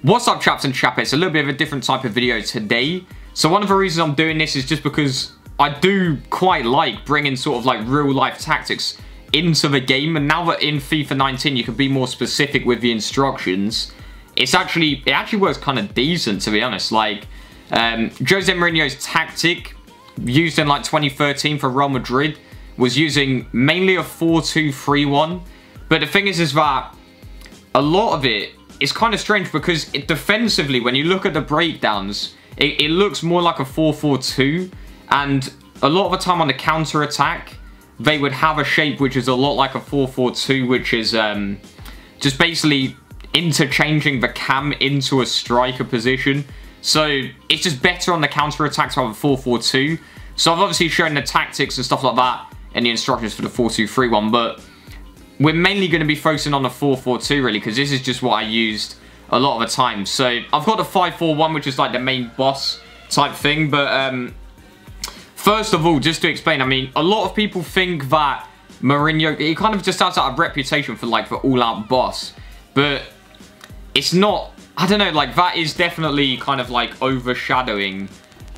What's up, chaps and chappets? It's a little bit of a different type of video today. So one of the reasons I'm doing this is just because I do quite like bringing sort of like real life tactics into the game. And now that in FIFA 19 you can be more specific with the instructions, it actually works kind of decent, to be honest. Like Jose Mourinho's tactic used in like 2013 for Real Madrid was using mainly a 4-2-3-1. But the thing is that a lot of it is kind of strange because defensively, when you look at the breakdowns, it looks more like a 4-4-2. And a lot of the time on the counter-attack, they would have a shape which is a lot like a 4-4-2, which is just basically interchanging the cam into a striker position. So it's just better on the counter-attack to have a 4-4-2. So I've obviously shown the tactics and stuff like that and the instructions for the 4-2-3-1, but we're mainly going to be focusing on the 4-4-2 really, because this is just what I used a lot of the time. So I've got the 5-4-1, which is like the main boss type thing. But first of all, just to explain, I mean, a lot of people think that Mourinho, he kind of just has that reputation for like the all-out boss, but it's not. I don't know, like that is definitely kind of like overshadowing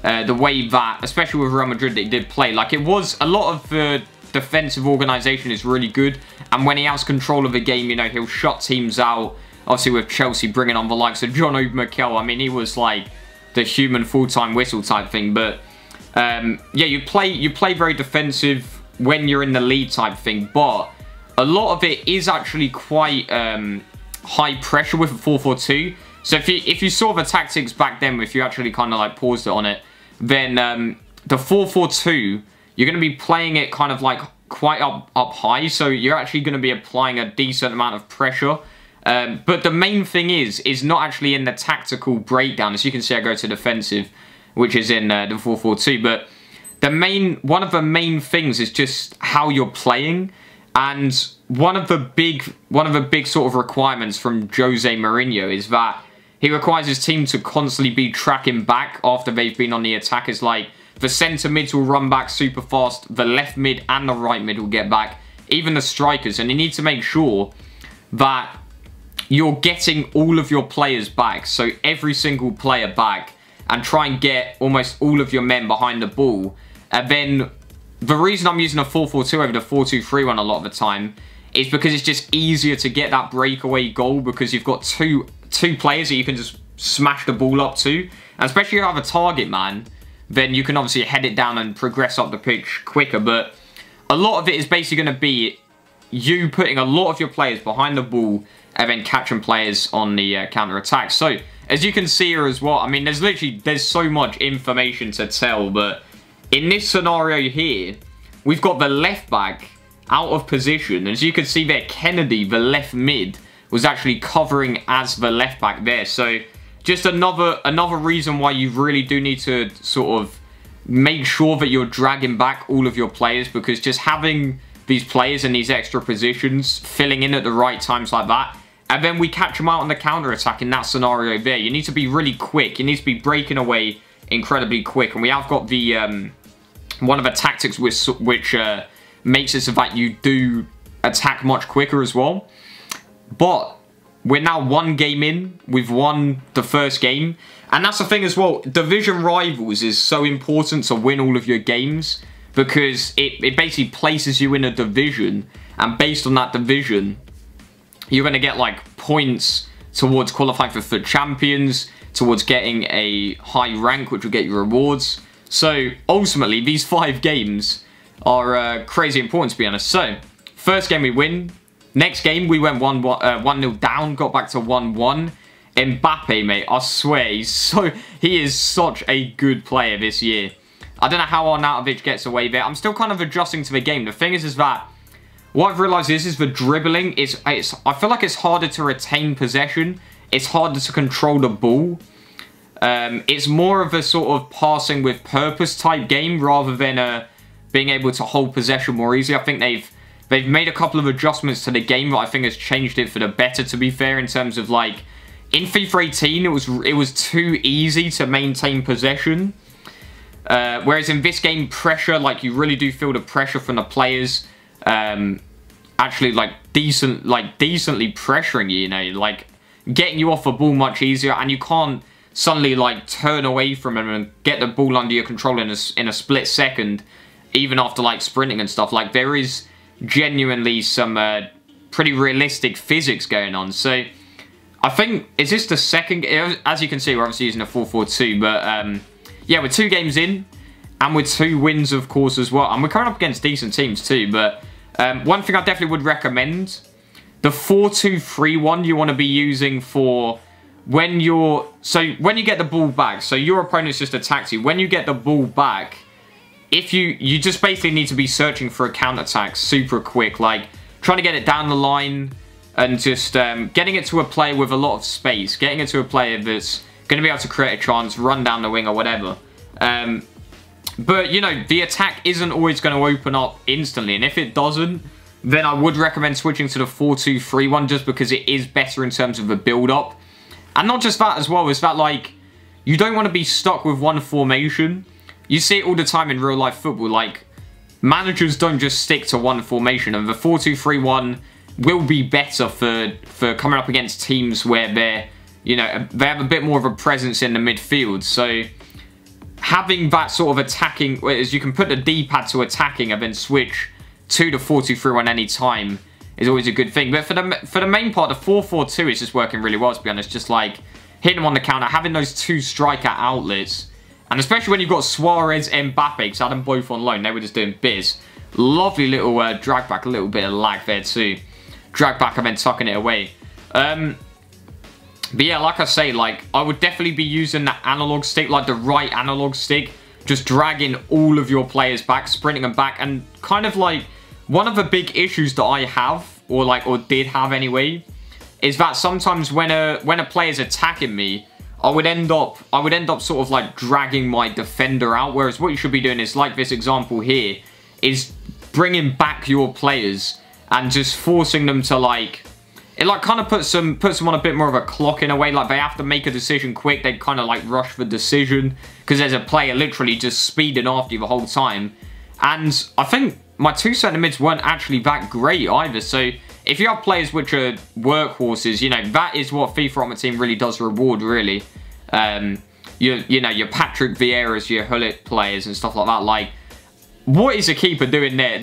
the way that, especially with Real Madrid, they did play. Like it was a lot of the defensive organisation is really good, and when he has control of the game, you know, he'll shut teams out. Obviously with Chelsea bringing on the likes of John Mikel, I mean, he was like the human full-time whistle type thing. But yeah, you play very defensive when you're in the lead type thing, but a lot of it is actually quite high pressure with a 4-4-2. So if you saw the tactics back then, if you actually kind of like paused it on it, then the 4-4-2, you're going to be playing it kind of like quite up high. So you're actually going to be applying a decent amount of pressure. But the main thing is not actually in the tactical breakdown. As you can see, I go to defensive, which is in the 4-4-2. But one of the main things is just how you're playing. And one of the big sort of requirements from Jose Mourinho is that he requires his team to constantly be tracking back after they've been on the attack. It's like the centre mids will run back super fast, the left mid and the right mid will get back, even the strikers. And you need to make sure that you're getting all of your players back, so every single player back, and try and get almost all of your men behind the ball. And then the reason I'm using a 4-4-2 over the 4-2-3-1 a lot of the time is because it's just easier to get that breakaway goal, because you've got two players that you can just smash the ball up to. And especially if you have a target man, then you can obviously head it down and progress up the pitch quicker. But a lot of it is basically going to be you putting a lot of your players behind the ball and then catching players on the counter-attack. So as you can see here as well, I mean, there's so much information to tell, but in this scenario here, we've got the left back out of position. As you can see there, Kennedy, the left mid, was actually covering as the left back there. So just another reason why you really do need to sort of make sure that you're dragging back all of your players, because just having these players in these extra positions, filling in at the right times like that, and then we catch them out on the counter-attack in that scenario there. You need to be really quick. You need to be breaking away incredibly quick. And we have got the one of the tactics which makes it so that you do attack much quicker as well. But we're now one game in. We've won the first game. And that's the thing as well. Division rivals is so important to win all of your games, because it basically places you in a division. And based on that division, you're going to get like points towards qualifying for FUT Champions, towards getting a high rank, which will get you rewards. So ultimately, these 5 games are crazy important, to be honest. So first game we win. Next game, we went 1-0 down, got back to 1-1. Mbirchy, mate, I swear, he is such a good player this year. I don't know how Arnautovic gets away with it. I'm still kind of adjusting to the game. The thing is that what I've realised is the dribbling. I feel like it's harder to retain possession. It's harder to control the ball. It's more of a sort of passing with purpose type game, rather than being able to hold possession more easily. I think they've made a couple of adjustments to the game that I think has changed it for the better, to be fair, in terms of like, in FIFA 18, it was too easy to maintain possession. Whereas in this game, pressure, like you really do feel the pressure from the players. Actually, like decently pressuring you. You know, like getting you off the ball much easier, and you can't suddenly like turn away from him and get the ball under your control in a split second, even after like sprinting and stuff. Like, there is genuinely some pretty realistic physics going on. So I think, is this the second? As you can see, we're obviously using a 4-4-2, but yeah, we're 2 games in, and with 2 wins, of course, as well. And we're coming up against decent teams too. But one thing I definitely would recommend, the 4-2-3-1 you want to be using for when you're... So when you get the ball back, so your opponent's just attacked you. When you get the ball back, if you just basically need to be searching for a counter-attack super quick. Like, trying to get it down the line and just getting it to a player with a lot of space. Getting it to a player that's going to be able to create a chance, run down the wing or whatever. But, you know, the attack isn't always going to open up instantly. And if it doesn't, then I would recommend switching to the 4-2-3-1 just because it is better in terms of the build-up. And not just that as well, is that, like, you don't want to be stuck with one formation. You see it all the time in real-life football. Like, managers don't just stick to one formation. And the 4-2-3-1 will be better for coming up against teams where they're, you know, they have a bit more of a presence in the midfield. So having that sort of attacking, whereas you can put the D-pad to attacking and then switch to the 4-2-3-1 any time, is always a good thing. But for the main part, the 4-4-2 is just working really well, to be honest. Just like hitting them on the counter, having those 2 striker outlets. And especially when you've got Suarez and Mbirchy, because I had them both on loan, they were just doing biz. Lovely little drag back, a little bit of lag there too. Drag back and then tucking it away. But yeah, like I say, like, I would definitely be using the analog stick, like the right analog stick. Just dragging all of your players back, sprinting them back. And kind of like, one of the big issues that I have, or did have anyway, is that sometimes when a player's attacking me, I would end up sort of like dragging my defender out. Whereas what you should be doing is, like this example here, is bringing back your players and just forcing them to like... It like kind of puts them on a bit more of a clock in a way. Like, they have to make a decision quick. They kind of like rush the decision because there's a player literally just speeding after you the whole time. And I think my 2 centre mids weren't actually that great either. So if you have players which are workhorses, you know, that is what FIFA Ultimate Team really does reward, really. You know, your Patrick Vieira's, your Hullet players and stuff like that. Like, what is a keeper doing there?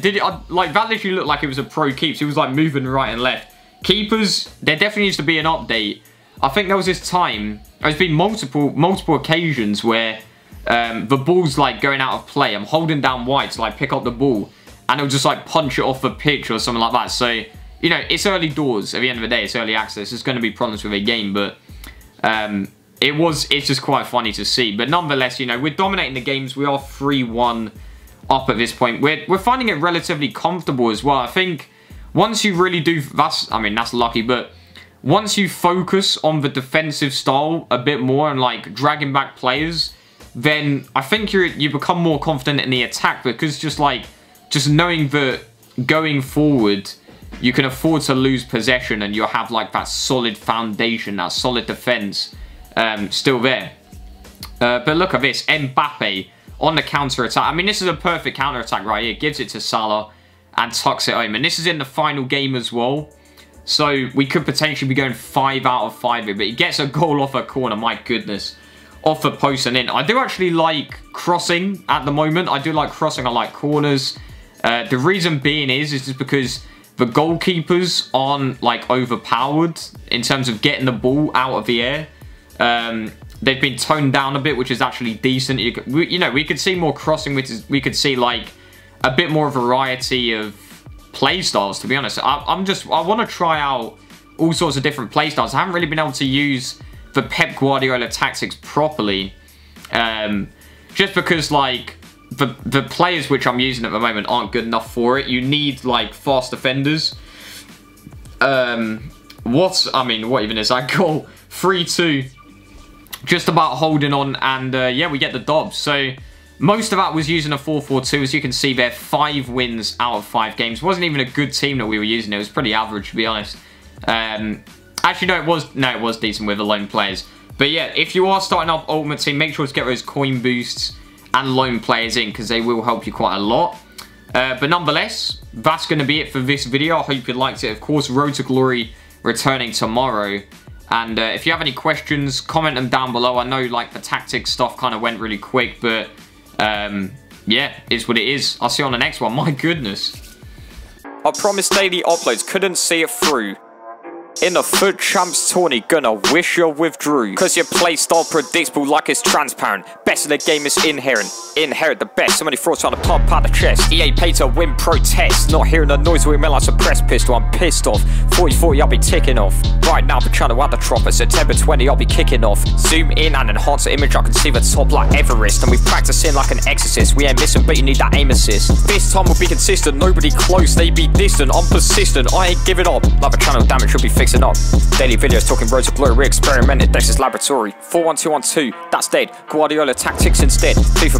Like, that literally looked like it was a pro keep. So he was like moving right and left. Keepers, there definitely needs to be an update. I think there was this time, there's been multiple occasions where the ball's like going out of play. I'm holding down wide to like pick up the ball, and it'll just like punch it off the pitch or something like that. So, you know, it's early doors. At the end of the day, it's early access. There's going to be problems with a game, but it's just quite funny to see. But nonetheless, you know, we're dominating the games. We are 3-1 up at this point. We're finding it relatively comfortable as well. I think once you really do, that's lucky, but once you focus on the defensive style a bit more and like dragging back players, then I think you become more confident in the attack, because just knowing that going forward you can afford to lose possession and you'll have like that solid foundation, that solid defense still there. But look at this, Mbappe on the counter attack. I mean, this is a perfect counter attack right here. Gives it to Salah and tucks it home. And this is in the final game as well. So we could potentially be going 5 out of 5 here. But he gets a goal off a corner. My goodness. Off the post and in. I do actually like crossing at the moment. I do like crossing. I like corners. The reason being is just because the goalkeepers aren't like overpowered in terms of getting the ball out of the air. They've been toned down a bit, which is actually decent. You know, we could see more crossing, which is, we could see like a bit more variety of play styles, to be honest. I want to try out all sorts of different play styles. I haven't really been able to use the Pep Guardiola tactics properly, just because like the players which I'm using at the moment aren't good enough for it. You need like fast defenders. What even is that goal? 3-2. Just about holding on, and yeah, we get the Dobbs. So most of that was using a 4-4-2. As you can see there, 5 wins out of 5 games. Wasn't even a good team that we were using. It was pretty average, to be honest. Actually, no, it was decent with the loan players. But yeah, if you are starting up Ultimate Team, make sure to get those coin boosts and loan players in, because they will help you quite a lot. But nonetheless, that's going to be it for this video. I hope you liked it. Of course, Road to Glory returning tomorrow. And if you have any questions, comment them down below. I know like the tactics stuff kind of went really quick, but yeah, it's what it is. I'll see you on the next one. My goodness. I promised daily uploads, couldn't see it through. In the Foot Champs tourney, gonna wish you withdrew. Cause your playstyle predictable like it's transparent. Best in the game is inherent. Inherit the best. So many frauds trying to pump out the chest. EA paid to win protest. Not hearing the noise we melt like suppressed pistol. I'm pissed off. 40-40 I'll be ticking off. Right now I'm trying to add the drop. At September 20 I'll be kicking off. Zoom in and enhance the image. I can see the top like Everest. And we've practicing like an exorcist. We ain't missing but you need that aim assist. This time we'll be consistent. Nobody close, they be distant. I'm persistent, I ain't giving up. Love a channel damage should be fixing up. Daily videos talking roads to glory, re-experimented Dexter's laboratory. 4-1-2-1-2, that's dead. Guardiola tactics instead. FIFA